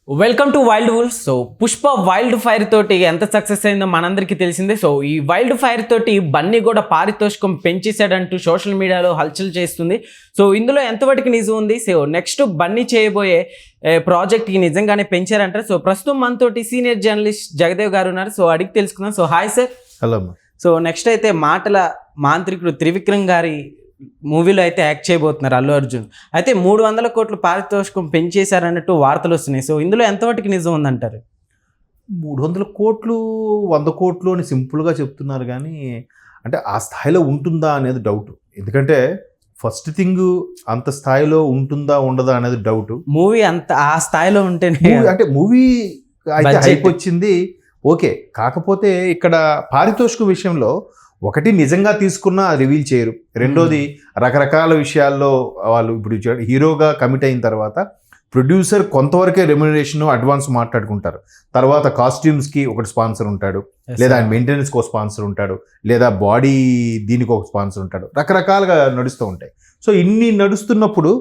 Welcome to wild wolf. So Pushpa wild fire తోటి ఎంత success అయిందో మనందరికీ తెలిసిందే. సో ఈ వైల్డ్ ఫైర్ తోటి బన్నీ కూడా పారితోషికం పెంచేశాడంటూ సోషల్ మీడియాలో హల్చల్ చేస్తుంది. సో ఇందులో ఎంతవరకు నిజం ఉంది? సో నెక్స్ట్ బన్నీ చేయబోయే ప్రాజెక్ట్కి నిజంగానే పెంచారంటారు. సో ప్రస్తుతం మనతోటి సీనియర్ జర్నలిస్ట్ జగదేవ్ గారు ఉన్నారు. సో అడిగి తెలుసుకుందాం. So hi sir. Hello. So next అయితే మాటల మాంత్రికుడు త్రివిక్రమ్ గారి మూవీలో అయితే యాక్ట్ చేయబోతున్నారు అల్లు అర్జున్. అయితే 300 కోట్లు పారితోషికం పెంచేశారన్నట్టు వార్తలు వస్తున్నాయి. సో ఇందులో ఎంతవరకు నిజం ఉందంటారు? 300 కోట్లు 100 కోట్లు అని సింపుల్గా చెప్తున్నారు, కానీ అంటే ఆ స్థాయిలో ఉంటుందా అనేది డౌట్. ఎందుకంటే ఫస్ట్ థింగ్ అంత స్థాయిలో ఉంటుందా ఉండదా అనేది డౌట్. మూవీ అంత ఆ స్థాయిలో ఉంటేనే అంటే మూవీ అయితే హైప్ వచ్చింది, ఓకే. కాకపోతే ఇక్కడ పారితోషికం విషయంలో ఒకటి నిజంగా తీసుకున్నా రివీల్ చేయరు, రెండోది రకరకాల విషయాల్లో వాళ్ళు ఇప్పుడు హీరోగా కమిట్ అయిన తర్వాత ప్రొడ్యూసర్ కొంతవరకే రెమ్యునరేషన్ అడ్వాన్స్ మాట్లాడుకుంటారు. తర్వాత కాస్ట్యూమ్స్కి ఒకటి స్పాన్సర్ ఉంటాడు, లేదా ఆయన మెయింటెనెన్స్కి ఒక స్పాన్సర్ ఉంటాడు, లేదా బాడీ దీనికి ఒక స్పాన్సర్ ఉంటాడు, రకరకాలుగా నడుస్తూ ఉంటాయి. సో ఇన్ని నడుస్తున్నప్పుడు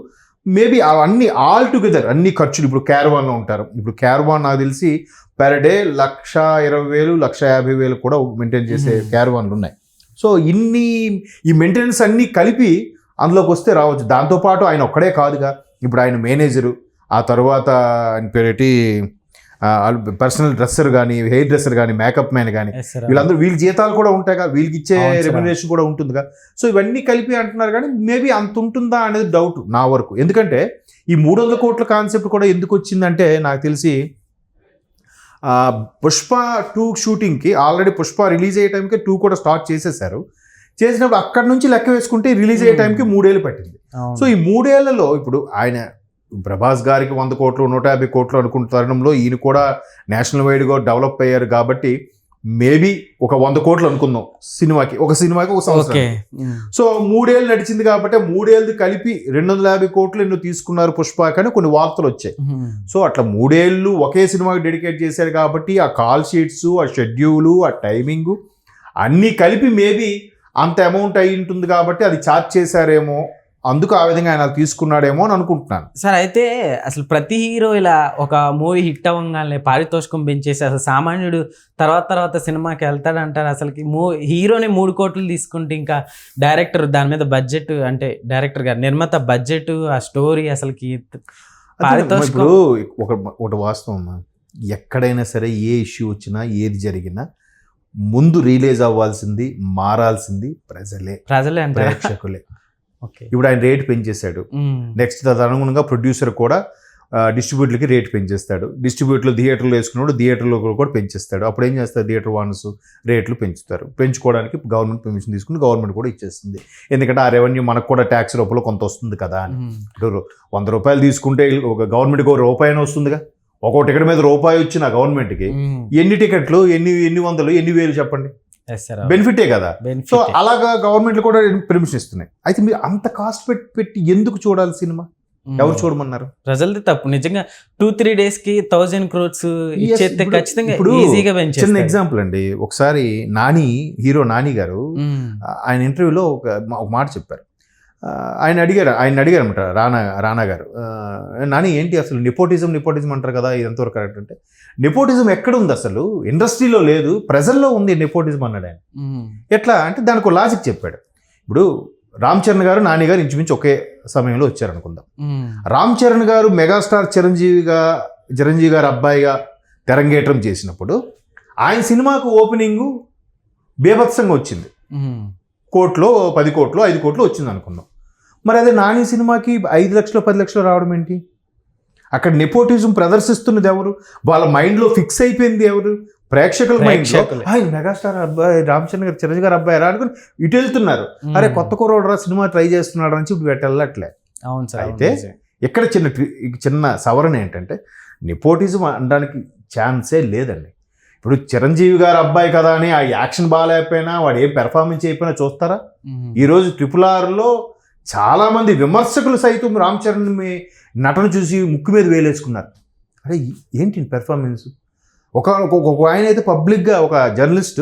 మేబీ అవన్నీ ఆల్ టుగెదర్ అన్ని ఖర్చులు, ఇప్పుడు క్యారవాన్లో ఉంటారు. ఇప్పుడు క్యారవాన్ నాకు తెలిసి పర్ డే 1,20,000 1,50,000 కూడా మెయింటైన్ చేసే క్యారవాన్లు ఉన్నాయి. సో ఈ మెయింటెనెన్స్ అన్నీ కలిపి అందులోకి వస్తే రావచ్చు. దాంతోపాటు ఆయన ఒక్కడే కాదుగా, ఇప్పుడు ఆయన మేనేజరు, ఆ తర్వాత ఆయన పేరేటి పర్సనల్ డ్రెస్సర్ కానీ, హెయిర్ డ్రెస్సర్ కానీ, మేకప్ మ్యాన్ కానీ, వీళ్ళందరూ వీళ్ళ జీతాలు కూడా ఉంటాయిగా, వీళ్ళకి ఇచ్చే రెమ్యునరేషన్ కూడా ఉంటుందిగా. సో ఇవన్నీ కలిపి అంటున్నారు, కానీ మేబీ అంత ఉంటుందా అనేది డౌట్ నా వరకు. ఎందుకంటే ఈ 300 కోట్ల కాన్సెప్ట్ కూడా ఎందుకు వచ్చిందంటే, నాకు తెలిసి పుష్ప 2 షూటింగ్కి ఆల్రెడీ పుష్ప రిలీజ్ అయ్యే టైంకి 2 కూడా స్టార్ట్ చేసేసారు. చేసినప్పుడు అక్కడి నుంచి లెక్క వేసుకుంటే రిలీజ్ అయ్యే టైంకి 3 ఏళ్ళు పట్టింది. సో ఈ 3 ఏళ్లలో ఇప్పుడు ఆయన ప్రభాస్ గారికి 100 కోట్లు 150 కోట్లు అనుకున్న తరుణంలో ఈయన కూడా నేషనల్ వైడ్గా డెవలప్ అయ్యారు కాబట్టి మేబీ ఒక 100 కోట్లు అనుకుందాం సినిమాకి, ఒక సంవత్సరం. సో 3 ఏళ్ళు నడిచింది కాబట్టి 3 ఏళ్ళు కలిపి 250 కోట్లు ఎన్నో తీసుకున్నారు పుష్ప కానీ కొన్ని వార్తలు వచ్చాయి. సో అట్లా 3 ఏళ్ళు ఒకే సినిమాకి డెడికేట్ చేశారు కాబట్టి ఆ కాల్ షీట్స్, ఆ షెడ్యూలు, ఆ టైమింగు అన్నీ కలిపి మేబీ అంత అమౌంట్ అయి ఉంటుంది కాబట్టి అది ఛార్జ్ చేశారేమో, అందుకు ఆ విధంగా ఆయన తీసుకున్నాడేమో అని అనుకుంటున్నాను సార్. అయితే అసలు ప్రతి హీరో ఇలా ఒక మూవీ హిట్ అవ్వగానే పారితోషికం పెంచేసి అసలు సామాన్యుడు తర్వాత సినిమాకి వెళ్తాడంటారు. అసలుకి హీరోని 3 కోట్లు తీసుకుంటే ఇంకా డైరెక్టర్ దాని మీద బడ్జెట్, అంటే డైరెక్టర్ గారు నిర్మాత బడ్జెట్, ఆ స్టోరీ అసలుకి పారితోషికం. ఒకటి వాస్తవం, ఎక్కడైనా సరే ఏ ఇష్యూ వచ్చినా ఏది జరిగినా ముందు రిలీజ్ అవ్వాల్సింది, మారాల్సింది ప్రజలే అంటే ప్రేక్షకులే. ఇప్పుడు ఆయన రేట్ పెంచేశాడు, నెక్స్ట్ తదనుగుణంగా ప్రొడ్యూసర్ కూడా డిస్ట్రిబ్యూటర్లకి రేట్ పెంచేస్తాడు, డిస్ట్రిబ్యూటర్లు థియేటర్లో వేసుకున్నాడు, థియేటర్లో కూడా పెంచేస్తాడు. అప్పుడు ఏం చేస్తారు, థియేటర్ ఓనర్స్ రేట్లు పెంచుతారు. పెంచుకోవడానికి గవర్నమెంట్ పర్మిషన్ తీసుకుని గవర్నమెంట్ కూడా ఇచ్చేస్తుంది, ఎందుకంటే ఆ రెవెన్యూ మనకు కూడా ట్యాక్స్ రూపంలో కొంత వస్తుంది కదా అని. ఇప్పుడు 100 రూపాయలు తీసుకుంటే ఒక గవర్నమెంట్కి ₹1 వస్తుందిగా. ఒక్కో టికెట్ మీద ₹1 వచ్చిన గవర్నమెంట్కి ఎన్ని టికెట్లు, ఎన్ని వందలు, ఎన్ని వేలు చెప్పండి, బెనిఫిటే కదా. సో అలాగా గవర్నమెంట్లు కూడా పర్మిషన్ ఇస్తున్నాయి. అయితే మీరు అంత కాస్ట్ పెట్టి ఎందుకు చూడాలి సినిమా? ఎవరు చూడమన్నారు? ప్రజలది తప్పు. నిజంగా 2-3 డేస్కి 1000 crores ఇచ్చేస్తే ఖచ్చితంగా ఈజీగా పెంచేస్తారు. చిన్న ఎగ్జాంపుల్ అండి, ఒకసారి హీరో నాని గారు ఆయన ఇంటర్వ్యూలో ఒక మాట చెప్పారు. ఆయన అడిగారు అనమాట రానా గారు, నాని ఏంటి అసలు నెపోటిజం అంటారు కదా, ఇది ఎంతవరకు కరెక్ట్ అంటే, నెపోటిజం ఎక్కడ ఉంది అసలు, ఇండస్ట్రీలో లేదు, ప్రజల్లో ఉంది నెపోటిజం అన్నాడు ఆయన. ఎట్లా అంటే దానికి ఒక లాజిక్ చెప్పాడు. ఇప్పుడు రామ్ చరణ్ గారు, నాని గారు ఇంచుమించు ఒకే సమయంలో వచ్చారనుకుందాం. రామ్ చరణ్ గారు మెగాస్టార్ చిరంజీవి గారు అబ్బాయిగా తెరంగేట్రం చేసినప్పుడు ఆయన సినిమాకు ఓపెనింగ్ బేభత్సంగా వచ్చింది, 1 కోట్లో 10 కోట్లు 5 కోట్లు వచ్చింది అనుకుందాం. మరి అదే నాని సినిమాకి 5 లక్షలు 10 లక్షలు రావడం ఏంటి? అక్కడ నెపోటిజం ప్రదర్శిస్తున్నది ఎవరు? వాళ్ళ మైండ్లో ఫిక్స్ అయిపోయింది ఎవరు? ప్రేక్షకుల మైండ్లో మెగాస్టార్ అబ్బాయి రామ్ చరణ్ గారు చిరంజీవి గారు అబ్బాయి రా అనుకుని ఇటు వెళ్తున్నారు. అరే కొత్త కుర్రోడు రా సినిమా ట్రై చేస్తున్నాడు అని చెప్పి వెళ్ళట్లే. అవును సార్. అయితే ఇక్కడ చిన్న సవరణ ఏంటంటే, నెపోటిజం అనడానికి ఛాన్సే లేదండి. ఇప్పుడు చిరంజీవి గారు అబ్బాయి కదా అని ఆ యాక్షన్ బాగాలేకపోయినా, వాడు ఏం పెర్ఫార్మెన్స్ అయిపోయినా చూస్తారా? ఈరోజు RRRలో చాలామంది విమర్శకులు సైతం రామ్ చరణ్ నటన చూసి ముక్కు మీద వేలేసుకున్నారు. అరే ఏంటి పెర్ఫార్మెన్స్? ఒక ఆయన అయితే పబ్లిక్గా ఒక జర్నలిస్ట్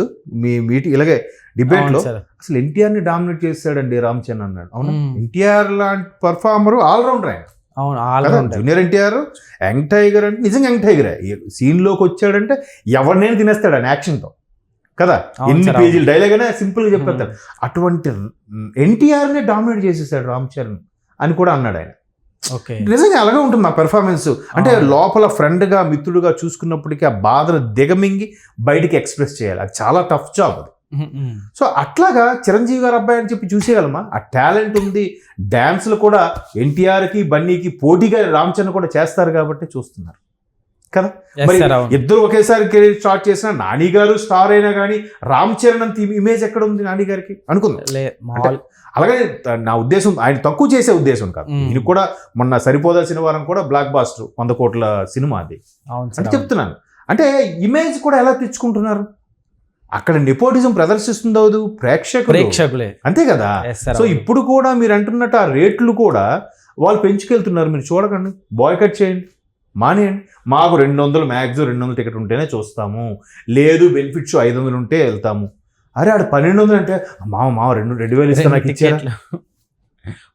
ఇలాగే డిబేట్లో అసలు ఎన్టీఆర్ని డామినేట్ చేస్తాడండి రామ్ చరణ్ అన్నాడు. అవును, ఎన్టీఆర్ లాంటి పర్ఫార్మర్ ఆల్రౌండర్ ఆయన. అవును కదా allrounder. Junior NTR young tiger అంటే నిజంగా యంగ్ టైగరే. సీన్లోకి వచ్చాడంటే ఎవరినైనా తినేస్తాడు ఆయన యాక్షన్తో కదా. అవును ఎన్ని సార్, పేజీలు డైలాగ్ అయినా సింపుల్గా చెప్పేస్తాడు. అటువంటి ఎన్టీఆర్నే డామినేట్ చేసేసాడు రామ్ చరణ్ అని కూడా అన్నాడు ఆయన. ఓకే నిజంగా అలాగే ఉంటుంది నా పెర్ఫార్మెన్స్. అంటే లోపల ఫ్రెండ్గా మిత్రుడుగా చూసుకున్నప్పటికీ ఆ బాధను దిగమింగి బయటికి ఎక్స్ప్రెస్ చేయాలి. అది చాలా టఫ్ జాబ్ అది. సో అట్లాగా చిరంజీవి గారు అబ్బాయి అని చెప్పి చూసేయగలమా? ఆ టాలెంట్ ఉంది. డ్యాన్స్లు కూడా ఎన్టీఆర్కి బన్నీకి పోటీగా రామ్ చరణ్ కూడా చేస్తారు కాబట్టి చూస్తున్నారు కదా. మరి ఇద్దరు ఒకేసారి కెరీర్ స్టార్ట్ చేసిన నాని గారు స్టార్ అయినా కానీ రామ్ చరణ్ అంత ఇమేజ్ ఎక్కడ ఉంది నాని గారికి అనుకుందాం. అలాగే నా ఉద్దేశం ఆయన తక్కువ చేసే ఉద్దేశం కాదు. ఇది కూడా మొన్న సరిపోదా శనివారం కూడా బ్లాక్ బాస్టర్ 100 కోట్ల సినిమా అది అని చెప్తున్నాను. అంటే ఇమేజ్ కూడా ఎలా తెచ్చుకుంటున్నారు? అక్కడ నెపోటిజం ప్రదర్శిస్తుందో ప్రేక్షకులే అంతే కదా. సో ఇప్పుడు కూడా మీరు అంటున్నట్టు ఆ రేట్లు కూడా వాళ్ళు పెంచుకెళ్తున్నారు. మీరు చూడకండి, బాయ్కట్ చేయండి, మానేయండి. మాకు 200 మ్యాక్సిమం 200 టికెట్ ఉంటేనే చూస్తాము, లేదు బెనిఫిట్ షో 500 ఉంటే వెళ్తాము. అరే ఆడు 1200 అంటే మామ 2,000 ఇస్తే నాకు ఇచ్చారా?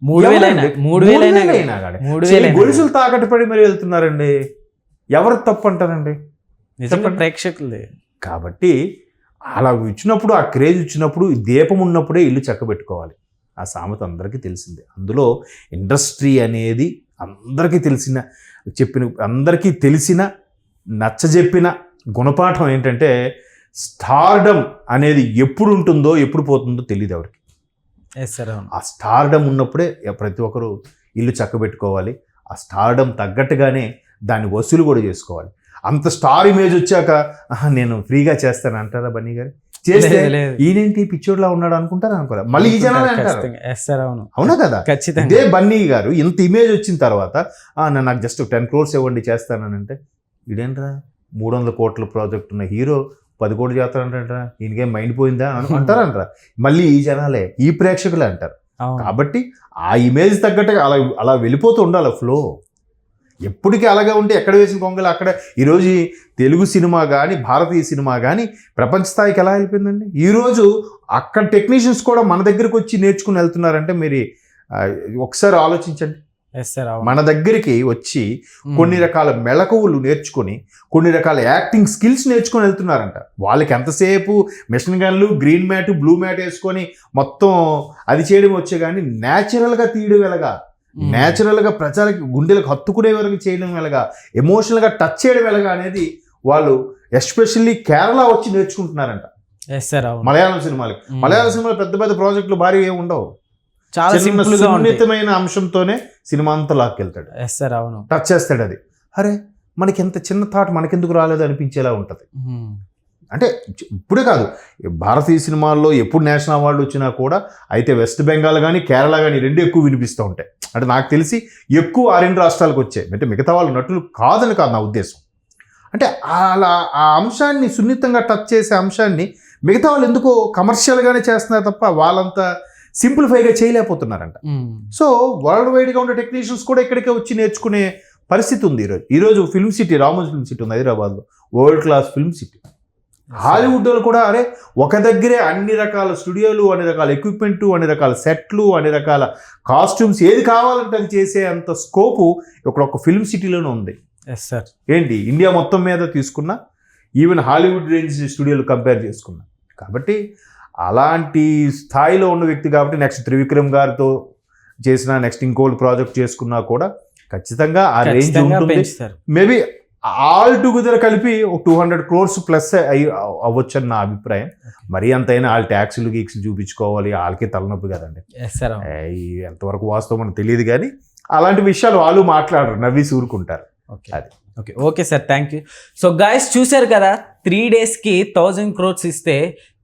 3,000 గొలుసులు తాకట్టు పడి మరి వెళ్తున్నారండి. ఎవరు తప్పు అంటారండి? ప్రేక్షకులే. కాబట్టి అలా ఇచ్చినప్పుడు, ఆ క్రేజ్ ఇచ్చినప్పుడు, దీపం ఉన్నప్పుడే ఇల్లు చక్కబెట్టుకోవాలి. ఆ సామెత అందరికీ తెలిసిందే. అందులో ఇండస్ట్రీ అనేది అందరికీ తెలిసిన నచ్చజెప్పిన గుణపాఠం ఏంటంటే స్టార్డమ్ అనేది ఎప్పుడు ఉంటుందో ఎప్పుడు పోతుందో తెలియదు ఎవరికి. ఆ స్టార్డమ్ ఉన్నప్పుడే ప్రతి ఒక్కరు ఇల్లు చక్కబెట్టుకోవాలి. ఆ స్టార్డమ్ తగ్గట్టుగానే దాన్ని వసూలు కూడా చేసుకోవాలి. అంత స్టార్ ఇమేజ్ వచ్చాక నేను ఫ్రీగా చేస్తాను అంటారా బన్నీ గారు? చేస్తే ఈయనేంటి పిచ్చోడ్లా ఉన్నాడు అనుకుంటారా? అనుకోరా? మళ్ళీ ఈ జనాలే అంటారు. అవునా కదా? ఇదే బన్నీ గారు ఇంత ఇమేజ్ వచ్చిన తర్వాత నాకు జస్ట్ 10 crores ఇవ్వండి చేస్తానంటే ఇదేంట్రా 300 కోట్ల ప్రాజెక్ట్ ఉన్న హీరో 10 కోట్లు చేస్తారంటారా? ఈయనకేం మైండ్ పోయిందా అంటారంటారా? మళ్ళీ ఈ జనాలే, ఈ ప్రేక్షకులే అంటారు. కాబట్టి ఆ ఇమేజ్ తగ్గట్టుగా అలా వెళ్ళిపోతూ ఉండాలి ఫ్లో. ఎప్పటికీ అలాగే ఉంటే ఎక్కడ వేసిన కొంగలు అక్కడ. ఈరోజు తెలుగు సినిమా కానీ భారతీయ సినిమా కానీ ప్రపంచ స్థాయికి ఎలా వెళ్ళిపోయిందండి. ఈరోజు అక్కడ టెక్నీషియన్స్ కూడా మన దగ్గరికి వచ్చి నేర్చుకుని వెళ్తున్నారంటే మీరు ఒకసారి ఆలోచించండి. మన దగ్గరికి వచ్చి కొన్ని రకాల మెళకువలు నేర్చుకొని, కొన్ని రకాల యాక్టింగ్ స్కిల్స్ నేర్చుకొని వెళ్తున్నారంట. వాళ్ళకి ఎంతసేపు మిషన్ గన్లు, గ్రీన్ మ్యాట్, బ్లూ మ్యాట్ వేసుకొని మొత్తం అది చేయడం వచ్చే కానీ న్యాచురల్గా తీయడం ఎలాగా, న్యాచురల్గా ప్రజలకి గుండెలకు హత్తుకునే వరకు చేయడం ఎలాగా, ఎమోషనల్గా టచ్ చేయడం ఎలాగా అనేది వాళ్ళు ఎస్పెషల్లీ కేరళ వచ్చి నేర్చుకుంటున్నారంట. మలయాళం సినిమాలు పెద్ద పెద్ద ప్రాజెక్టులు భారీ ఏమి ఉండవు. చాలా సున్నితమైన అంశంతోనే సినిమా అంతా లాక్కెళ్తాడు, టచ్ చేస్తాడు. అది అరే మనకి ఎంత చిన్న థాట్ మనకెందుకు రాలేదు అనిపించేలా ఉంటుంది. అంటే ఇప్పుడే కాదు, భారతీయ సినిమాల్లో ఎప్పుడు నేషనల్ అవార్డు వచ్చినా కూడా అయితే వెస్ట్ బెంగాల్ కానీ కేరళ కానీ రెండు ఎక్కువ వినిపిస్తూ ఉంటాయి. అంటే నాకు తెలిసి ఎక్కువ ఆ 2 రాష్ట్రాలకు వచ్చాయి. అంటే మిగతా వాళ్ళు నటులు కాదని కాదు నా ఉద్దేశం. అంటే అలా ఆ అంశాన్ని సున్నితంగా టచ్ చేసే అంశాన్ని మిగతా వాళ్ళు ఎందుకో కమర్షియల్గానే చేస్తున్నారు తప్ప వాళ్ళంతా సింప్లిఫైగా చేయలేకపోతున్నారంట. సో వరల్డ్ వైడ్గా ఉండే టెక్నీషియన్స్ కూడా ఇక్కడికే వచ్చి నేర్చుకునే పరిస్థితి ఉంది. ఈరోజు film city, Ramoji film city ఉంది హైదరాబాద్లో, వరల్డ్ క్లాస్ ఫిల్మ్ సిటీ. హాలీవుడ్లో కూడా అరే ఒక దగ్గరే అన్ని రకాల స్టూడియోలు, అన్ని రకాల ఎక్విప్మెంటు, అన్ని రకాల సెట్లు, అన్ని రకాల కాస్ట్యూమ్స్, ఏది కావాలంటే అది చేసే అంత స్కోపు ఒక ఫిల్మ్ సిటీలోనే ఉంది. ఏంటి ఇండియా మొత్తం మీద తీసుకున్నా, ఈవెన్ హాలీవుడ్ రేంజ్ స్టూడియోలు కంపేర్ చేసుకున్నా. కాబట్టి అలాంటి స్థాయిలో ఉన్న వ్యక్తి కాబట్టి నెక్స్ట్ త్రివిక్రమ్ గారితో చేసిన, నెక్స్ట్ ఇంకోటి ప్రాజెక్ట్ చేసుకున్నా కూడా ఖచ్చితంగా ఆ రేంజ్ ఉంటుంది. మేబీ ఆల్ టుగెదర్ కలిపి 200 crores ప్లస్ అవ్వచ్చు అని నా అభిప్రాయం. మరీ అంతైనా వాళ్ళు ట్యాక్సులు గీక్సులు చూపించుకోవాలి, వాళ్ళకి తలనొప్పి కదండి. ఎంతవరకు వాస్తవం అని తెలియదు కానీ అలాంటి విషయాలు వాళ్ళు మాట్లాడరు, నవ్వి ఊరుకుంటారు. అది okay sir, thank you. So guys చూశారు కదా, 3 daysకి 1000 crores ఇస్తే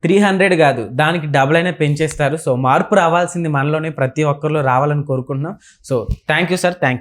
300 కాదు, దానికి డబుల్ అయినా పెంచేస్తారు. సో మార్పు రావాల్సింది మనలోనే, ప్రతి ఒక్కరిలో రావాలని కోరుకుంటున్నాం. So thank you sir, thank you.